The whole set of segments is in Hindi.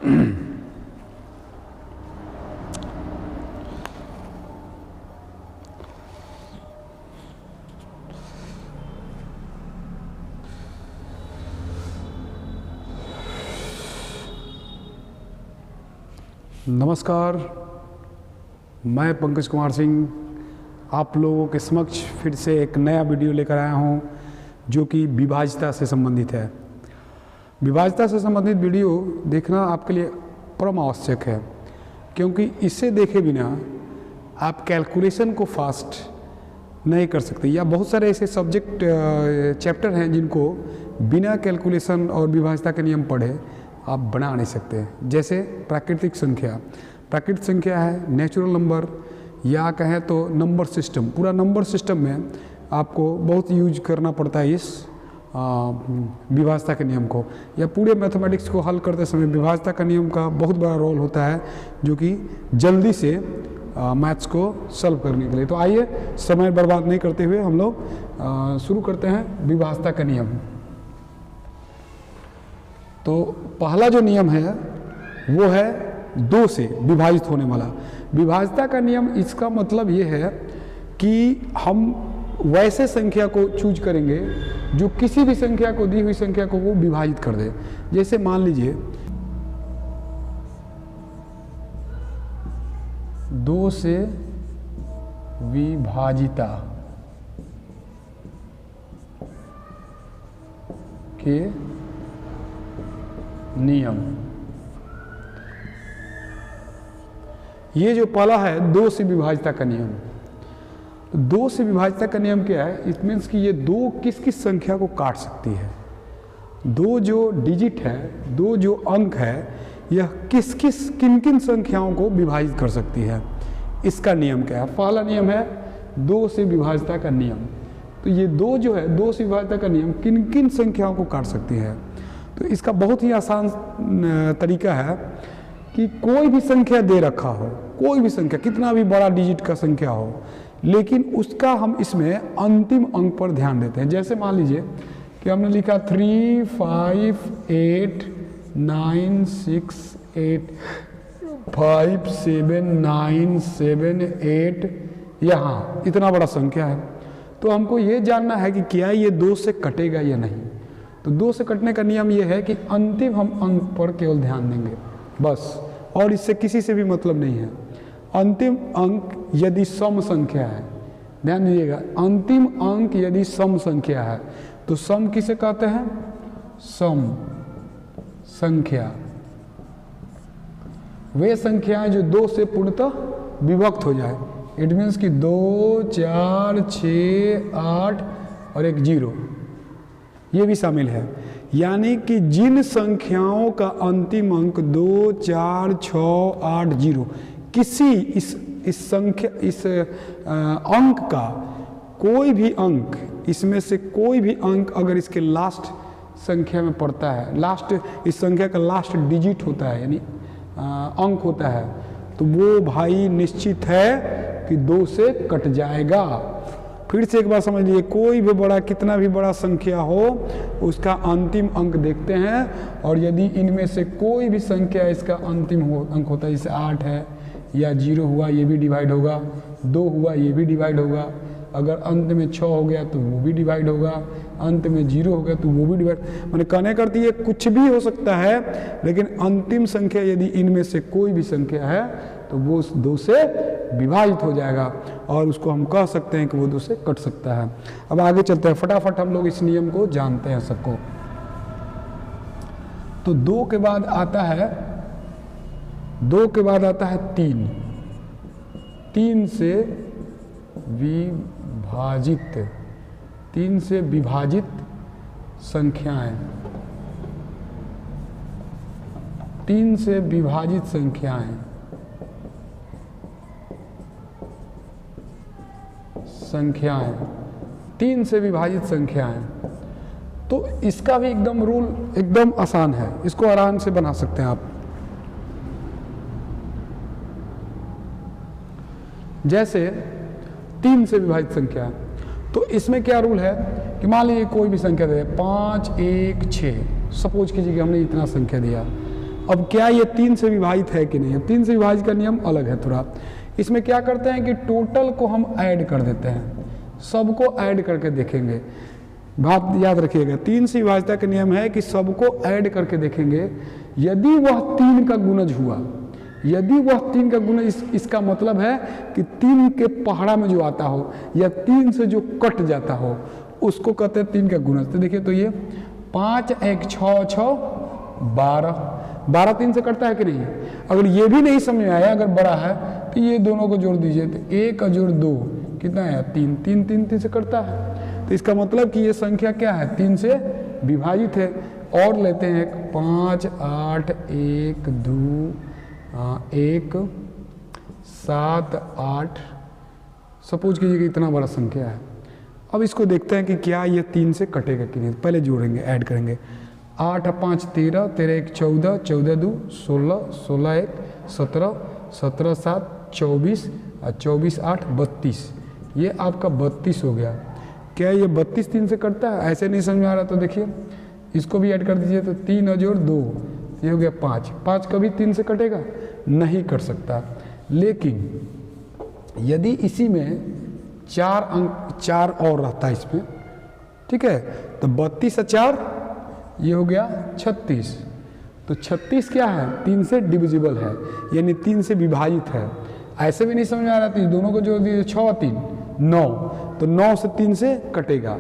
नमस्कार, मैं पंकज कुमार सिंह आप लोगों के समक्ष फिर से एक नया वीडियो लेकर आया हूं जो कि विभाज्यता से संबंधित है। विभाज्यता से संबंधित वीडियो देखना आपके लिए परम आवश्यक है, क्योंकि इसे देखे बिना आप कैलकुलेशन को फास्ट नहीं कर सकते, या बहुत सारे ऐसे सब्जेक्ट चैप्टर हैं जिनको बिना कैलकुलेशन और विभाज्यता के नियम पढ़े आप बना नहीं सकते। जैसे प्राकृतिक संख्या है, नेचुरल नंबर, या कहें तो नंबर सिस्टम। पूरा नंबर सिस्टम में आपको बहुत यूज करना पड़ता है इस विभाज्यता के नियम को, या पूरे मैथमेटिक्स को हल करते समय विभाज्यता का नियम का बहुत बड़ा रोल होता है, जो कि जल्दी से मैथ्स को सॉल्व करने के लिए। तो आइए समय बर्बाद नहीं करते हुए हम लोग शुरू करते हैं विभाज्यता का नियम। तो पहला जो नियम है वो है 2 से विभाजित होने वाला। विभाज्यता का नियम, इसका मतलब ये है कि हम वैसे संख्या को चूज करेंगे जो किसी भी संख्या को, दी हुई संख्या को वो विभाजित कर दे। जैसे मान लीजिए 2 से विभाजिता के नियम। ये जो पहला है 2 से विभाज्यता का नियम। 2 से विभाज्यता का नियम क्या है? इट मीन्स कि ये 2 किस किस संख्या को काट सकती है। 2 जो डिजिट है, 2 जो अंक है, यह किन किन संख्याओं को विभाजित कर सकती है, इसका नियम क्या है? पहला नियम है 2 से विभाज्यता का नियम। तो ये 2 जो है, 2 से विभाज्यता का नियम किन किन संख्याओं को काट सकती है। तो इसका बहुत ही आसान तरीका है कि कोई भी संख्या दे रखा हो, कोई भी संख्या, कितना भी बड़ा डिजिट का संख्या हो, लेकिन उसका हम इसमें अंतिम अंक पर ध्यान देते हैं। जैसे मान लीजिए कि हमने लिखा 3 5 8 9 6 8 5 7 9 7 8, यहाँ इतना बड़ा संख्या है। तो हमको ये जानना है कि क्या ये 2 से कटेगा या नहीं। तो 2 से कटने का नियम ये है कि अंतिम हम अंक पर केवल ध्यान देंगे बस, और इससे किसी से भी मतलब नहीं है। अंतिम अंक यदि सम संख्या है, ध्यान दीजिएगा, अंतिम अंक यदि सम संख्या है, तो सम किसे कहते हैं? सम संख्या वे संख्याएं जो 2 से पूर्णतः विभक्त हो जाए। इट मीन्स कि 2 4 6 8 और एक 0, ये भी शामिल है। यानी कि जिन संख्याओं का अंतिम अंक 2 4 6 8 0, किसी इस अंक का कोई भी अंक, इसमें से कोई भी अंक अगर इसके लास्ट संख्या में पड़ता है, लास्ट इस संख्या का लास्ट डिजिट होता है, यानी अंक होता है, तो वो भाई निश्चित है कि 2 से कट जाएगा। फिर से एक बार समझ लीजिए, कोई भी बड़ा, कितना भी बड़ा संख्या हो, उसका अंतिम अंक देखते हैं, और यदि इनमें से कोई भी संख्या इसका अंतिम अंक होता है, जैसे 8 है या 0 हुआ, ये भी डिवाइड होगा, 2 हुआ, ये भी डिवाइड होगा, अगर अंत में 6 हो गया तो वो भी डिवाइड होगा, अंत में 0 हो गया तो वो भी डिवाइड। मैंने कहने करती है कुछ भी हो सकता है, लेकिन अंतिम संख्या यदि इनमें से कोई भी संख्या है तो वो 2 से विभाजित हो जाएगा, और उसको हम कह सकते हैं कि वो 2 से कट सकता है। अब आगे चलते हैं, फटाफट हम लोग इस नियम को जानते हैं सबको। तो 2 के बाद आता है 3। 3 से विभाजित, 3 से विभाजित संख्याएं, 3 से विभाजित संख्याएं, 3 से विभाजित संख्याएं। तो इसका भी एकदम रूल एकदम आसान है, इसको आराम से बना सकते हैं आप। जैसे 3 से विभाजित संख्या, तो इसमें क्या रूल है कि मान लीजिए कोई भी संख्या दे, 5 1 6, सपोज कीजिए कि हमने इतना संख्या दिया, अब क्या ये 3 से विभाजित है कि नहीं? 3 से विभाजित का नियम अलग है थोड़ा। इसमें क्या करते हैं कि टोटल को हम ऐड कर देते हैं, सबको ऐड करके देखेंगे। बात याद रखिएगा, 3 से विभाजित का नियम है कि सबको ऐड करके देखेंगे। यदि वह 3 का गुणज हुआ, यदि वह 3 का गुणज, इसका मतलब है कि 3 के पहाड़ा में जो आता हो या 3 से जो कट जाता हो उसको कहते हैं 3 का गुणज। तो देखिए, तो ये 5 1 6 6 12, 12 3 से कटता है कि नहीं? अगर ये भी नहीं समझ में आया, अगर बड़ा है तो ये दोनों को जोड़ दीजिए, तो 1 जोड़ 2 कितना है? 3 3 3 3 से कटता है। तो इसका मतलब कि ये संख्या क्या है? 3 से विभाजित है। और लेते हैं 5 8 1 2 1 7 8, सपोज कीजिए कि इतना बड़ा संख्या है। अब इसको देखते हैं कि क्या ये 3 से कटेगा कि नहीं। पहले जोड़ेंगे, ऐड करेंगे। 8 5 13, 13 1 14, 14 2 16, 16 1 17, 17 7 24 और 24 8 32। ये आपका 32 हो गया। क्या ये 32 3 से कटता है? ऐसे नहीं समझ में आ रहा तो देखिए, इसको भी ऐड कर दीजिए, तो 3 और जोड़ 2, ये हो गया 5। 5 कभी 3 से कटेगा? नहीं कट सकता। लेकिन यदि इसी में 4 अंक, 4 और रहता है इसमें, ठीक है, तो 32 और 4 ये हो गया 36। तो 36 क्या है? 3 से डिविजिबल है, यानी 3 से विभाजित है। ऐसे भी नहीं समझ में आ रहा था, दोनों को जोड़ दीजिए, 6 और 3 9, तो 9 से 3 से कटेगा।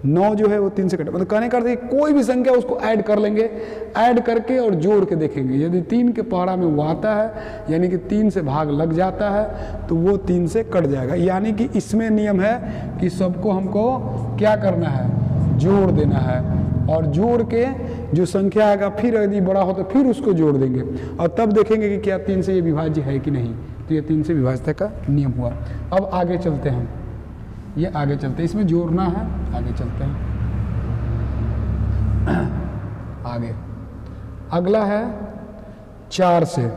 9 जो है वो 3 से कटेगा। मतलब कहने का अर्थ है कोई भी संख्या उसको ऐड कर लेंगे, ऐड करके और जोड़ के देखेंगे। यदि 3 के पहाड़ा में वो आता है, यानी कि 3 से भाग लग जाता है, तो वो 3 से कट जाएगा। यानी कि इसमें नियम है कि सबको हमको क्या करना है? जोड़ देना है। और जोड़ के जो संख्या आएगा, फिर यदि बड़ा हो तो फिर उसको जोड़ देंगे, और तब देखेंगे कि क्या 3 से ये विभाज्य है कि नहीं। तो ये 3 से विभाज्यता का नियम हुआ। अब आगे चलते हैं, ये आगे चलते हैं, इसमें जोड़ना है, आगे चलते हैं। आगे अगला है 4 से,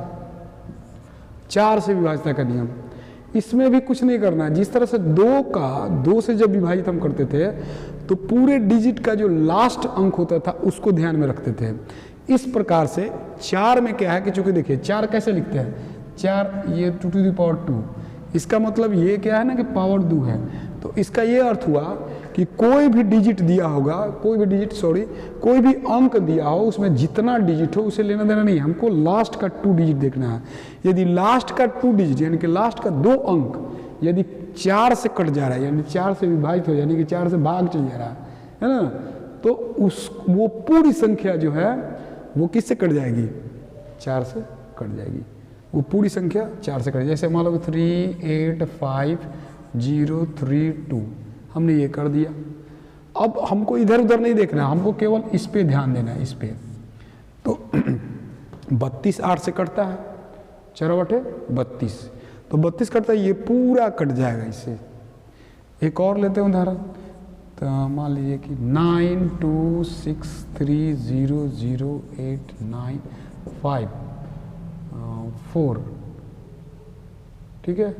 4 से विभाज्यता का नियम। इसमें भी कुछ नहीं करना है। जिस तरह से 2 से जब विभाजित हम करते थे तो पूरे डिजिट का जो लास्ट अंक होता था उसको ध्यान में रखते थे। इस प्रकार से 4 में क्या है कि चूंकि देखिए 4 कैसे लिखते हैं? 4 ये 2 to the power 2, इसका मतलब ये क्या है ना कि पावर 2 है। तो इसका ये अर्थ हुआ कि कोई भी डिजिट दिया होगा, कोई भी अंक दिया हो, उसमें जितना डिजिट हो उसे लेना देना नहीं, हमको लास्ट का 2 डिजिट देखना है। यदि लास्ट का 2 डिजिट यानी कि लास्ट का 2 अंक यदि 4 से कट जा रहा है, यानी 4 से विभाजित हो, यानी कि 4 से भाग चल जा रहा है ना, तो वो पूरी संख्या जो है वो किससे कट जाएगी? 4 से कट जाएगी। वो पूरी संख्या 4 से कट जाएगी। जैसे मान लो 3 8 5 0 3 2, हमने ये कर दिया। अब हमको इधर उधर नहीं देखना, हमको केवल इस पे ध्यान देना है, इस पे। तो 32 8 से कटता है, 4 बटे 32, तो 32 कटता है, ये पूरा कट जाएगा इससे। एक और लेते हैं उदाहरण, तो मान लीजिए कि 9 2 6 3 0 0 8 9 5 4, ठीक है,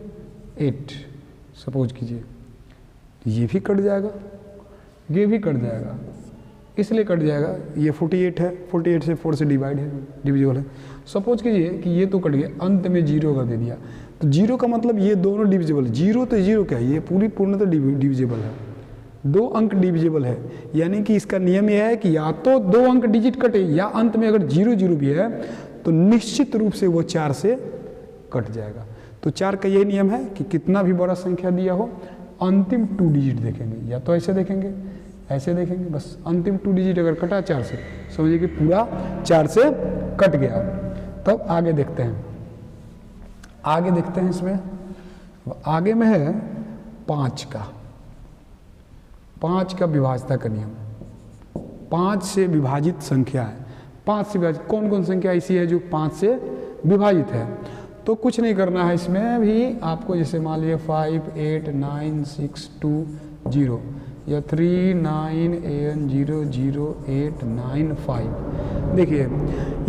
8 सपोज कीजिए, ये भी कट जाएगा, ये भी कट जाएगा। इसलिए कट जाएगा, ये 48 है, 48 से 4 से डिवाइड है, डिविजिबल है। सपोज कीजिए कि ये तो कट गया, अंत में 0 कर दे दिया, तो 0 का मतलब ये दोनों डिविजिबल है। 0 तो 0 क्या है? ये पूर्णतः डिविजिबल है, 2 अंक डिविजिबल है। यानी कि इसका नियम यह है कि या तो 2 अंक डिजिट कटे, या अंत में अगर 0 0 भी है तो निश्चित रूप से वो 4 से कट जाएगा। तो 4 का यही नियम है कि कितना भी बड़ा संख्या दिया हो, अंतिम 2 डिजिट देखेंगे, या तो ऐसे देखेंगे, ऐसे देखेंगे, बस अंतिम 2 डिजिट अगर कटा 4 से, समझिए कि पूरा 4 से कट गया। तब आगे देखते हैं, आगे देखते हैं इसमें, आगे में है 5 का विभाज्यता का नियम। 5 से विभाजित संख्या है, 5 से विभाजित कौन कौन संख्या ऐसी है जो 5 से विभाजित है? तो कुछ नहीं करना है इसमें भी आपको, जैसे मान लीजिए 5 8 9 6 2 0, या 3 9 8 0 0 8 9 5। देखिए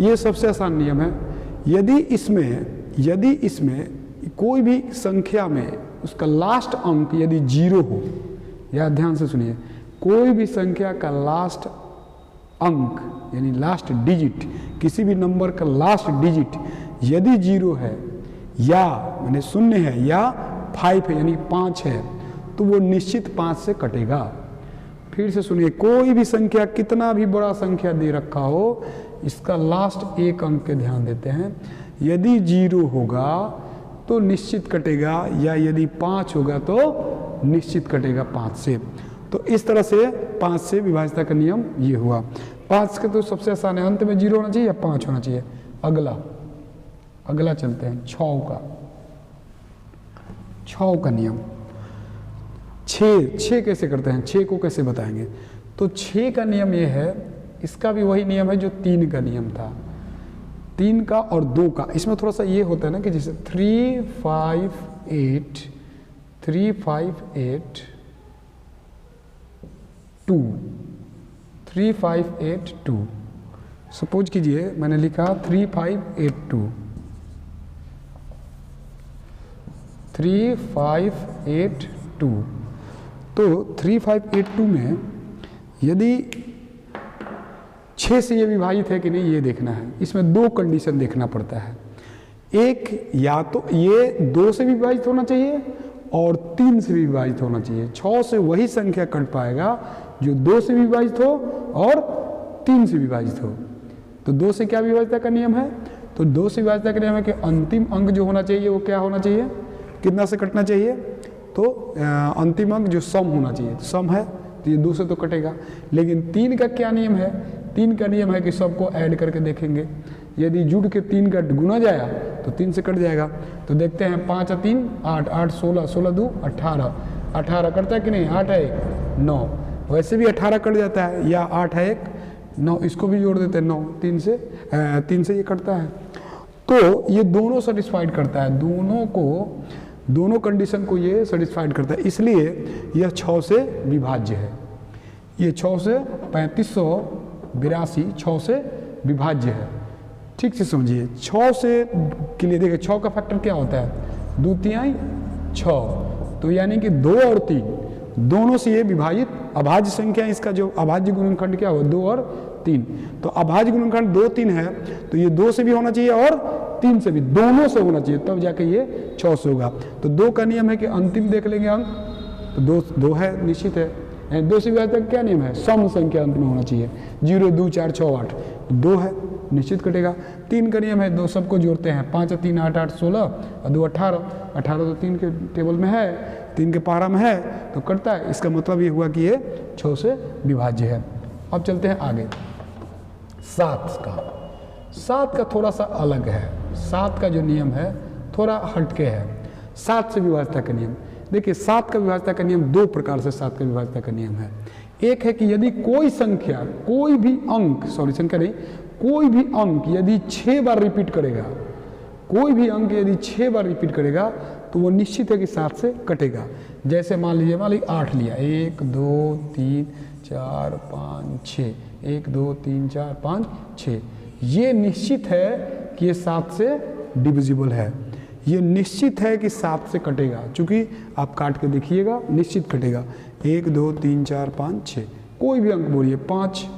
ये सबसे आसान नियम है। यदि इसमें कोई भी संख्या में उसका लास्ट अंक यदि 0 हो, या ध्यान से सुनिए, कोई भी संख्या का लास्ट अंक यानी लास्ट डिजिट, किसी भी नंबर का लास्ट डिजिट यदि 0 है या माने 0 है या 5 है यानी 5 है तो वो निश्चित 5 से कटेगा। फिर से सुनिए, कोई भी संख्या कितना भी बड़ा संख्या दे रखा हो, इसका लास्ट एक अंक के ध्यान देते हैं। यदि 0 होगा तो निश्चित कटेगा, या यदि 5 होगा तो निश्चित कटेगा 5 से। तो इस तरह से 5 से विभाज्यता का नियम ये हुआ। 5 के तो सबसे आसान है, अंत में 0 होना चाहिए या 5 होना चाहिए। अगला चलते हैं 6 का नियम। 6 कैसे करते हैं, 6 को कैसे बताएंगे? तो 6 का नियम ये है, इसका भी वही नियम है जो 3 का नियम था, 3 का और 2 का। इसमें थोड़ा सा ये होता है ना कि जैसे 3, 5, 8, 3, 5, 8, 2, 3, 5, 8, 2। सपोज कीजिए मैंने लिखा 3, 5, 8, 2, 3, 5, 8, 2। तो 3, 5, 8, 2 में यदि 6 से ये विभाजित है कि नहीं ये देखना है। इसमें 2 कंडीशन देखना पड़ता है। एक, या तो ये 2 से भी विभाजित होना चाहिए और 3 से भी विभाजित होना चाहिए। 6 से वही संख्या कट पाएगा जो 2 से विभाजित हो और 3 से विभाजित हो। तो 2 से क्या विभाज्यता का नियम है? तो 2 से विभाज्यता का नियम है कि अंतिम अंक जो होना चाहिए वो क्या होना चाहिए, कितना से कटना चाहिए? तो अंतिम अंक जो सम होना चाहिए, तो सम है तो ये 2 से तो कटेगा। लेकिन 3 का क्या नियम है? 3 का नियम है कि सबको ऐड करके देखेंगे। यदि जुड़ के 3 का गुना जाया तो 3 से कट जाएगा। तो देखते हैं 5 और 3 8, 8 16, 16 2 18, 18 कटता है कि नहीं? 8 है 1 9, वैसे भी 18 कट जाता है, या 8 है 1 9, इसको भी जोड़ देते हैं 9, 3 से ये कटता है। तो ये दोनों सेटिस्फाइड करता है, दोनों कंडीशन को ये सेटिस्फाइड करता है, इसलिए यह 6 से विभाज्य है। ये 6 से 3582 6 से विभाज्य है। ठीक से समझिए, 6 से के लिए देखिए 6 का फैक्टर क्या होता है? 2 3 6। तो यानी कि 2 और 3 दोनों से ये विभाजित अभाज्य संख्या, इसका जो अभाज्य गुणनखंड क्या हुआ? 2 और 3। तो अभाज्य गुणनखंड 2 3 है तो ये 2 से भी होना चाहिए और 3 से भी, दोनों से होना चाहिए, तब जाके ये 6 से होगा। तो 2 का नियम है कि अंतिम देख लेंगे अंक, तो 2 है, निश्चित है। 2 से विभाजित क्या नियम है? सम संख्या अंत में होना चाहिए। 0 2 4 6 8, 2 है, निश्चित कटेगा। 3 का नियम है, 2 सबको जोड़ते हैं, 5 और 3 8, 8 16 और 2 18, 18 तो 3 के टेबल में है, 3 के पारा में है तो कटता है। इसका मतलब ये हुआ कि ये 6 से विभाज्य है। अब चलते हैं आगे 7 का थोड़ा सा अलग है। 7 का जो नियम है थोड़ा हटके है। 7 से विभाज्यता का नियम देखिए, 7 का विभाज्यता का नियम 2 प्रकार से 7 का विभाज्यता का नियम है। एक है कि यदि कोई संख्या, कोई भी अंक, संख्या नहीं, कोई भी अंक यदि 6 बार रिपीट करेगा, कोई भी अंक यदि 6 बार रिपीट करेगा तो वो निश्चित है कि 7 से कटेगा। जैसे मान लीजिए 8 लिया, 1 2 3 4 5 6, 1 2 3 4 5 6, ये निश्चित है कि ये 7 से डिविजिबल है। ये निश्चित है कि 7 से कटेगा, चूंकि आप काट के देखिएगा, निश्चित कटेगा। 1 2 3 4 5 6, कोई भी अंक बोलिए, 5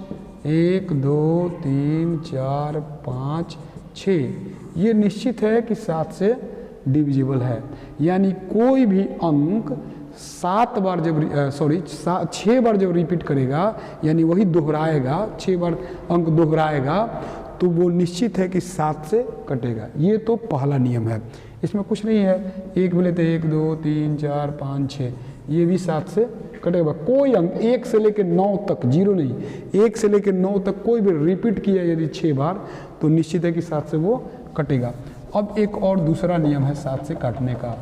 1 2 3 4 5 6, ये निश्चित है कि 7 से डिविजिबल है। यानी कोई भी अंक 6 बार जब रिपीट करेगा, यानी वही दोहराएगा, 6 बार अंक दोहराएगा, तो वो निश्चित है कि 7 से कटेगा। ये तो पहला नियम है, इसमें कुछ नहीं है। 1 भी लेते 1 2 3 4 5 6, ये भी 7 से कटेगा। कोई अंक 1 से लेकर 9 तक, 0 नहीं, 1 से लेकर 9 तक कोई भी रिपीट किया यदि 6 बार तो निश्चित है कि 7 से वो कटेगा। अब एक और दूसरा नियम है 7 से काटने का।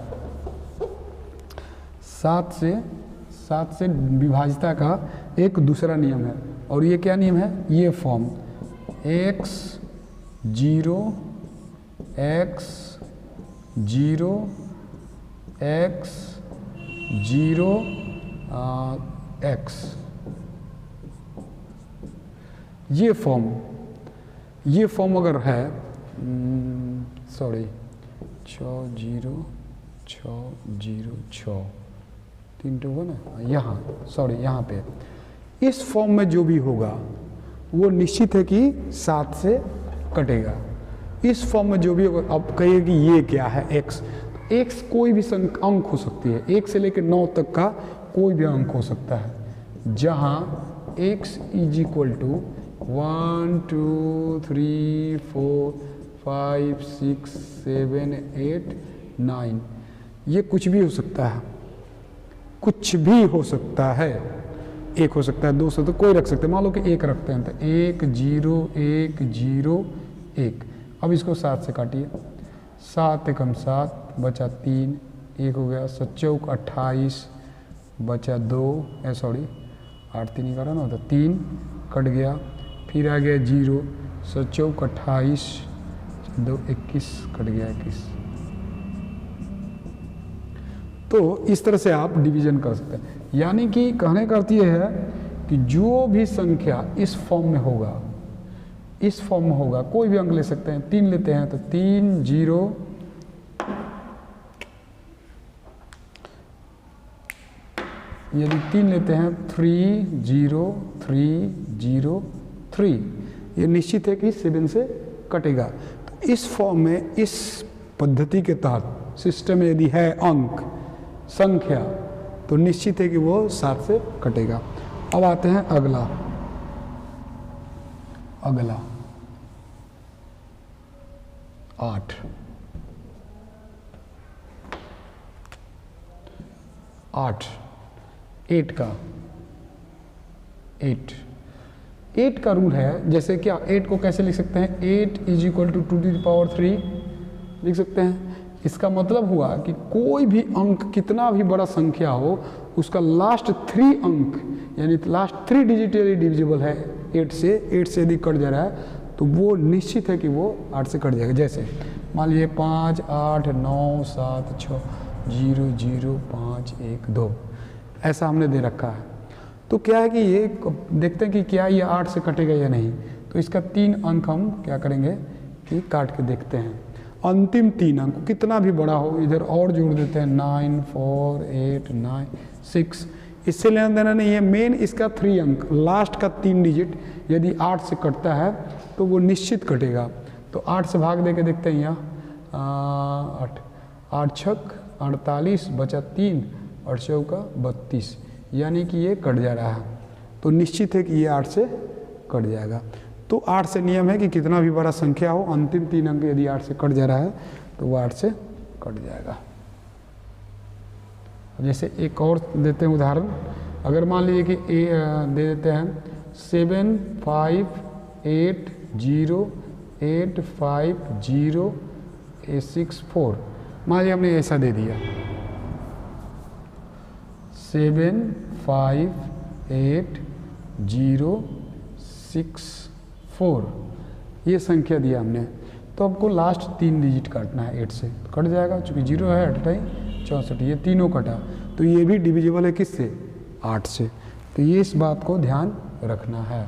7 से विभाज्यता का एक दूसरा नियम है, और ये क्या नियम है? ये form x 0 x 0 x 0 x, ये फॉर्म अगर है, 6 0 6 0 6, 3 2 1 ना, यहाँ पे इस फॉर्म में जो भी होगा वो निश्चित है कि 7 से कटेगा। इस फॉर्म में जो भी होगा, अब कहिए कि ये क्या है x, तो x कोई भी अंक हो सकती है, 1 से लेकर 9 तक का कोई भी अंक हो सकता है, जहाँ x इज इक्वल टू 1 2 3 4 5 6 7 8 9, ये कुछ भी हो सकता है, कुछ भी हो सकता है, 1 हो सकता है, 2 से तो कोई रख सकते हैं, मान लो कि 1 रखते हैं तो 1 0 1 0 1। अब इसको 7 से काटिए, 7 एकम 7 बचा 3, 1 हो गया, 7 चौक 28 बचा 2, 8 3 करा ना, तो 3 कट गया, फिर आ गया 0, 7 चौक 28 2 21 कट गया 21। तो इस तरह से आप डिवीजन कर सकते हैं। यानी कि कहने का अर्थ ये है कि जो भी संख्या इस फॉर्म में होगा, इस फॉर्म में होगा, कोई भी अंक ले सकते हैं, 3 लेते हैं तो 3 0 यदि 3 लेते हैं 3 0 3 0 3, ये निश्चित है कि 7 से कटेगा। तो इस फॉर्म में, इस पद्धति के तहत सिस्टम में यदि है अंक संख्या, तो निश्चित है कि वो 7 से कटेगा। अब आते हैं अगला 8 8 का रूल है, जैसे क्या 8 को कैसे लिख सकते हैं, 8 is equal to 2 to the power 3 लिख सकते हैं। इसका मतलब हुआ कि कोई भी अंक कितना भी बड़ा संख्या हो, उसका लास्ट 3 अंक यानी लास्ट 3 डिजिट यदि डिविजिबल है 8 से यदि कट जा रहा है तो वो निश्चित है कि वो 8 से कट जाएगा। जैसे मान लीजिए 5 8 9 7 6 0 0 5 1 2 ऐसा हमने दे रखा है। तो क्या है कि ये देखते हैं कि क्या ये 8 से कटेगा या नहीं। तो इसका 3 अंक हम क्या करेंगे कि काट के देखते हैं। अंतिम 3 अंक कितना भी बड़ा हो, इधर और जोड़ देते हैं 9 4 8 9 6, इससे लेना देना नहीं है। मेन इसका 3 अंक लास्ट का 3 डिजिट यदि 8 से कटता है तो वो निश्चित कटेगा। तो 8 से भाग दे के देखते हैं यहाँ 8 छक 48 बचा 3 और चौका 32, यानी कि ये कट जा रहा है। तो निश्चित है कि ये 8 से कट जाएगा। तो 8 से नियम है कि कितना भी बड़ा संख्या हो, अंतिम 3 अंक यदि 8 से कट जा रहा है तो वो 8 से कट जाएगा। जैसे एक और देते हैं उदाहरण, अगर मान लीजिए कि दे देते हैं 7 5 8 0 8 5 0 6 4, मान लीजिए हमने ऐसा दे दिया 7 5 8 0 6 4, ये संख्या दिया हमने। तो हमको लास्ट 3 डिजिट काटना है 8 से, तो कट जाएगा, चूँकि 0 है 28 64, ये तीनों कटा। तो ये भी डिविजिबल है किससे, 8 से। तो ये इस बात को ध्यान रखना है।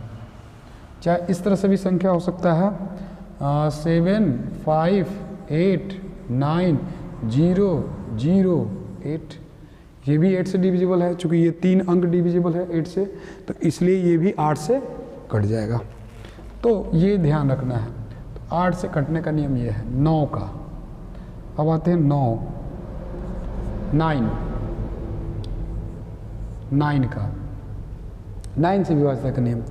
चाहे इस तरह से भी संख्या हो सकता है 7 5 8 9 0 0 8, ये भी 8 से डिविजिबल है, चूँकि ये 3 अंक डिविजिबल है 8 से, तो इसलिए ये भी 8 से कट जाएगा। तो ये ध्यान रखना है। तो 8 से कटने का नियम ये है। 9 का, अब आते हैं 9 का, 9 से विभाजन का नियम।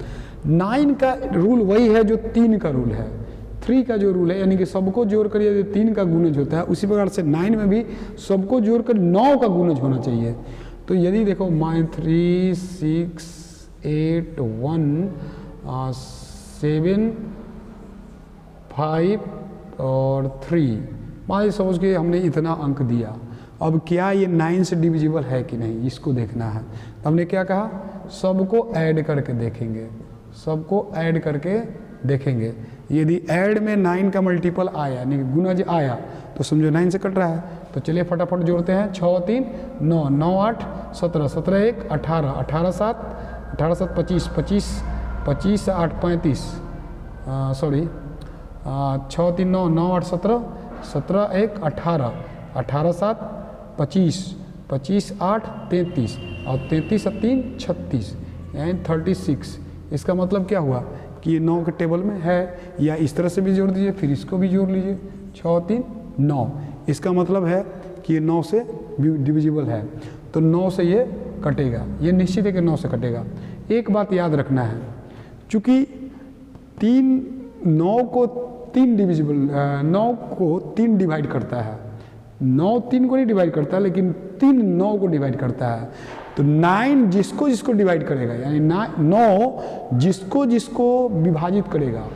9 का रूल वही है जो 3 का रूल है। 3 का जो रूल है, यानी कि सबको जोड़कर यदि 3 का गुणज होता है, उसी प्रकार से 9 में भी सबको जोड़कर 9 का गुणज होना चाहिए। तो यदि देखो 3 6 8 1 7 5 और 3, मान लीजिए समझ के हमने इतना अंक दिया। अब क्या ये 9 से डिविजिबल है कि नहीं, इसको देखना है। तो हमने क्या कहा, सबको ऐड करके देखेंगे, सबको ऐड करके देखेंगे। यदि ऐड में 9 का मल्टीपल आया यानी गुणज आया तो समझो 9 से कट रहा है। तो चलिए फटाफट जोड़ते हैं। 6 3 9 9 8 17 17 1 18 18 7 18 7 25 25 25 8 35 सॉरी 6 3 9 9 8 17 17 1 18 18 7 25 25 8 33 और 33 3 36 यानी 36। इसका मतलब क्या हुआ कि ये 9 के टेबल में है, या इस तरह से भी जोड़ दीजिए, फिर इसको भी जोड़ लीजिए, 6 3 9। इसका मतलब है कि ये 9 से डिविजिबल है, तो 9 से ये कटेगा, ये निश्चित है कि 9 से कटेगा। एक बात याद रखना है, चूँकि 9 को 3 डिविजिबल, 9 को 3 डिवाइड करता है, 9 3 को नहीं डिवाइड करता, लेकिन 3 9 को डिवाइड करता है। तो 9 जिसको जिसको डिवाइड करेगा, यानी 9 जिसको जिसको विभाजित करेगा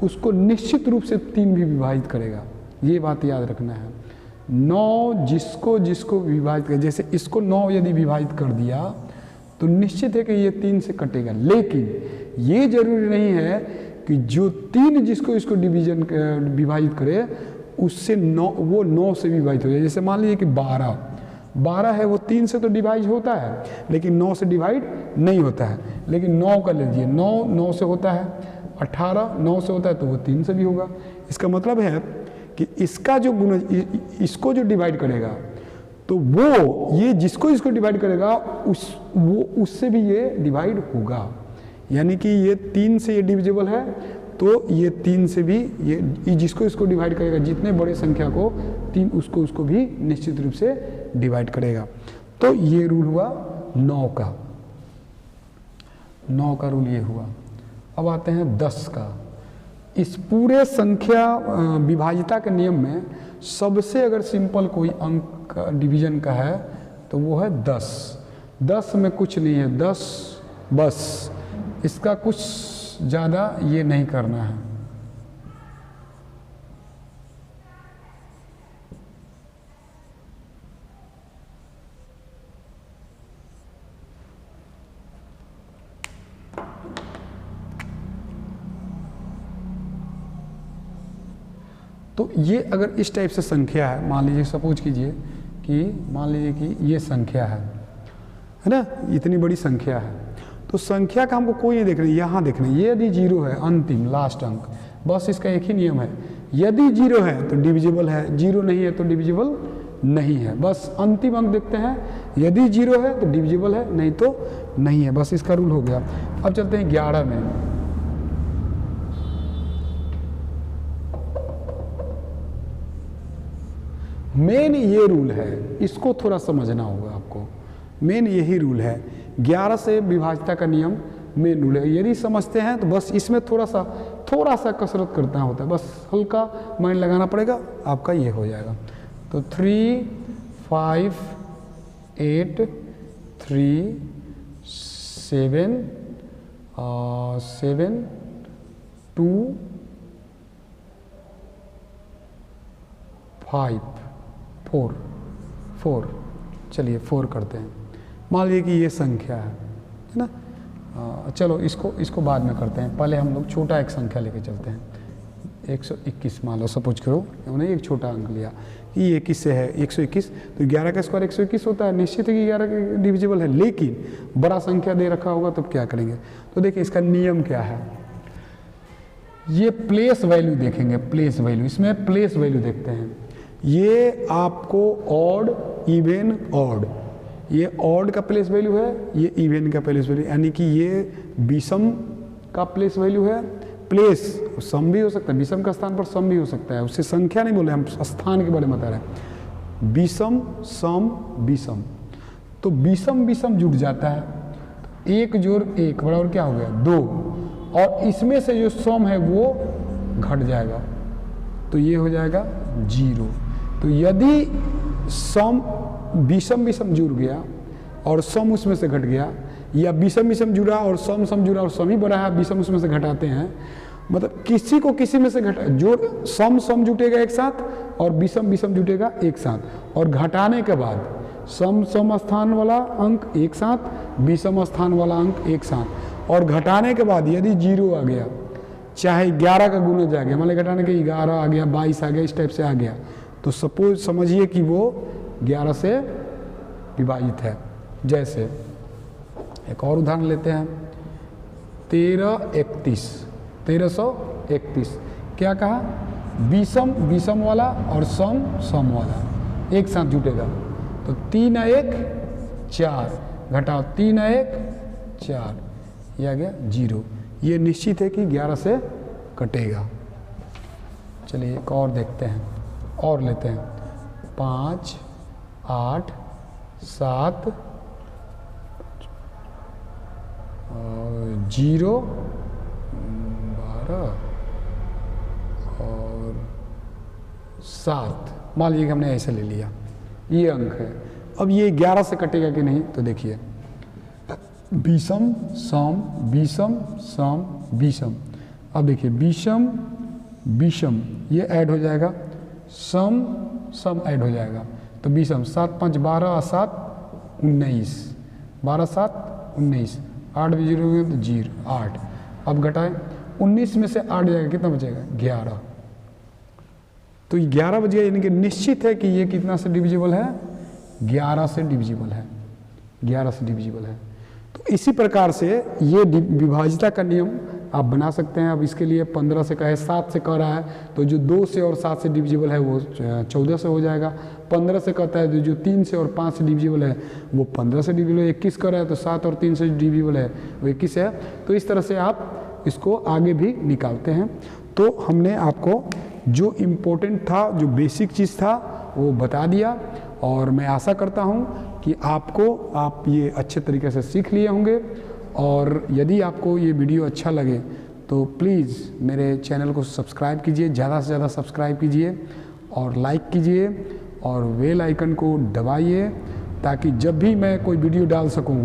उसको निश्चित रूप से 3 भी विभाजित करेगा, ये बात याद रखना है। 9 जिसको जिसको विभाजित कर, जैसे इसको 9 यदि विभाजित कर दिया तो निश्चित है कि ये 3 से कटेगा, लेकिन ये जरूरी नहीं है कि जो 3 जिसको इसको विभाजित करे उससे 9 वो 9 से विभाजित हो जाए। जैसे मान लीजिए कि 12 है, वो 3 से तो डिवाइड होता है लेकिन 9 से डिवाइड नहीं होता है। लेकिन 9 का लीजिए, 9 से होता है, 18 9 से होता है, तो वो 3 से भी होगा। इसका मतलब है कि इसका जो गुण, इसको जो डिवाइड करेगा तो वो ये जिसको इसको डिवाइड करेगा वो उससे भी ये डिवाइड होगा। यानी कि ये 3 से ये डिविजिबल है, तो ये 3 से भी ये जिसको इसको डिवाइड करेगा, जितने बड़े संख्या को 3 उसको भी निश्चित रूप से डिवाइड करेगा। तो ये रूल हुआ 9 का, 9 का रूल ये हुआ। अब आते हैं 10 का। इस पूरे संख्या विभाजिता के नियम में सबसे अगर सिंपल कोई अंक डिवीजन का है तो वो है 10। 10 में कुछ नहीं है, 10 बस, इसका कुछ ज़्यादा ये नहीं करना है। तो ये अगर इस टाइप से संख्या है, मान लीजिए सपोज कीजिए कि मान लीजिए कि ये संख्या है ना, इतनी बड़ी संख्या है, तो संख्या का हमको कोई नहीं देखना, यहाँ देखना, ये यदि 0 है अंतिम लास्ट अंक, बस इसका एक ही नियम है, यदि 0 है तो डिविजिबल है, 0 नहीं है तो डिविजिबल नहीं है। बस अंतिम अंक देखते हैं, यदि 0 है तो डिविजिबल है, नहीं तो नहीं है, बस इसका रूल हो गया। अब चलते हैं 11 में। मेन ये रूल है, इसको थोड़ा समझना होगा आपको। मेन यही रूल है, 11 से विभाजिता का नियम मेन रूल है। यदि समझते हैं तो बस इसमें थोड़ा सा कसरत करना होता है, बस हल्का माइंड लगाना पड़ेगा, आपका ये हो जाएगा। तो 3 5 8 3 7 7 2 5 4, चलिए 4 करते हैं। मान लीजिए कि ये संख्या है ना, चलो इसको बाद में करते हैं, पहले हम लोग छोटा एक संख्या लेके चलते हैं। 121 मान लो, सपोज करो उन्होंने एक छोटा अंक लिया कि 21 से है 121, तो 11 का स्क्वायर 121 होता है, निश्चित है कि 11 का डिविजिबल है, लेकिन बड़ा संख्या दे रखा होगा तो क्या करेंगे। तो देखिए इसका नियम क्या है, ये प्लेस वैल्यू देखेंगे, प्लेस वैल्यू, इसमें प्लेस वैल्यू देखते हैं। ये आपको ऑड इवन ऑड, ये ऑड का प्लेस वैल्यू है, ये इवन का प्लेस वैल्यू, यानी कि ये विषम का प्लेस वैल्यू है। प्लेस सम भी हो सकता है, विषम का स्थान पर सम भी हो सकता है, उससे संख्या नहीं बोले, हम स्थान के बारे में बता रहे हैं। विषम सम विषम, तो विषम विषम जुड़ जाता है, 1 जोड़ 1 बराबर क्या हो गया 2, और इसमें से जो सम है वो घट जाएगा, तो ये हो जाएगा 0। तो यदि सम विषम विषम जुड़ गया और सम उसमें से घट गया, या विषम विषम जुड़ा और सम जुड़ा और सम ही बड़ा है, विषम उसमें से घटाते हैं, मतलब किसी को किसी में से घटा, जोड़ सम जुटेगा एक साथ और विषम विषम जुटेगा एक साथ, और घटाने के बाद सम स्थान वाला अंक एक साथ, विषम स्थान वाला अंक एक साथ, और घटाने के बाद यदि 0 आ गया, चाहे 11 का गुणज आ गया, मान लीजिए घटाने के 11 आ गया, 22 आ गया, इस टाइप से आ गया, तो सपोज समझिए कि वो 11 से विभाजित है। जैसे एक और उदाहरण लेते हैं, 1331, क्या कहा, विषम विषम वाला और सम वाला एक साथ जुटेगा, तो 3 1 4 घटाओ 3 1 4, ये आ गया 0। ये निश्चित है कि 11 से कटेगा। चलिए एक और देखते हैं, और लेते हैं। 5, 8, 7, 0, 12 और 7, मान लीजिए कि हमने ऐसे ले लिया, ये अंक है। अब ये 11 से कटेगा कि नहीं, तो देखिए विषम सम विषम सम विषम। अब देखिए विषम विषम ये ऐड हो जाएगा, सम सम ऐड हो जाएगा, तो विषम 7, 5, 12 और 7, 19, 12, 7, 19, 8 भी 0 हो गया तो 0, 8। अब घटाएं, 19 में से 8 जाएगा, कितना बचेगा? 11। तो 11 बच गया, यानी कि निश्चित है कि ये कितना से डिविजिबल है? 11 से डिविजिबल है, 11 से डिविजिबल है। तो इसी प्रकार से ये विभाज्यता का नियम आप बना सकते हैं। अब इसके लिए 15 से कहे 7 से कह रहा है, तो जो 2 से और 7 से डिविजिबल है वो 14 से हो जाएगा। 15 से कहता है तो जो 3 से और 5 से डिविजिबल है वो 15 से डिविजिबल है। 21 कर रहा है तो 7 और 3 से डिविजिबल है वो 21 है। तो इस तरह से आप इसको आगे भी निकालते हैं। तो हमने आपको जो इम्पोर्टेंट था, जो बेसिक चीज़ था वो बता दिया, और मैं आशा करता हूँ कि आप ये अच्छे तरीके से सीख लिए होंगे। और यदि आपको ये वीडियो अच्छा लगे तो प्लीज़ मेरे चैनल को सब्सक्राइब कीजिए, ज़्यादा से ज़्यादा सब्सक्राइब कीजिए और लाइक कीजिए और बेल आइकन को दबाइए, ताकि जब भी मैं कोई वीडियो डाल सकूं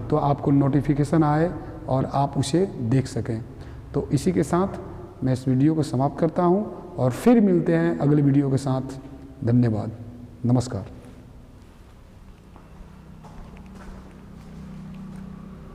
तो आपको नोटिफिकेशन आए और आप उसे देख सकें। तो इसी के साथ मैं इस वीडियो को समाप्त करता हूं और फिर मिलते हैं अगले वीडियो के साथ। धन्यवाद, नमस्कार।